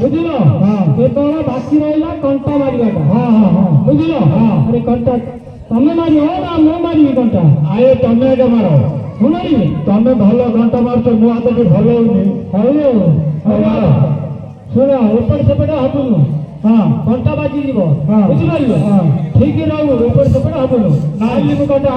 ବୁଝିଲ କେବଳ ବାକି ରହିଲା କଣ୍ଟା ମାରିବାଟା ବୁଝିଲ ଆରେ କଣ୍ଟା ତମେ ମାରିବ ନା ମୁଁ ମାରିବି କଣ୍ଟା ଆଏ ତମେ ଏଟା ମାର ମୁଁ ମାରିବି ତମେ ଭଲ ଘଣ୍ଟା ମାରୁଛ ମୋ ହାତ ଟିକେ ଭଲ ହଉନି ହଉ ମାର ଶୁଣ ଏପଟେ ସେପଟେ ହବୁନୁ କଣ୍ଟା ବାଜିଯିବ ବୁଝିପାରିଲ ଠିକ ରହିବୁ ଏପଟେ ସେପଟେ ହବୁନୁ ମାରିଲି ମୁଁ କଣ୍ଟା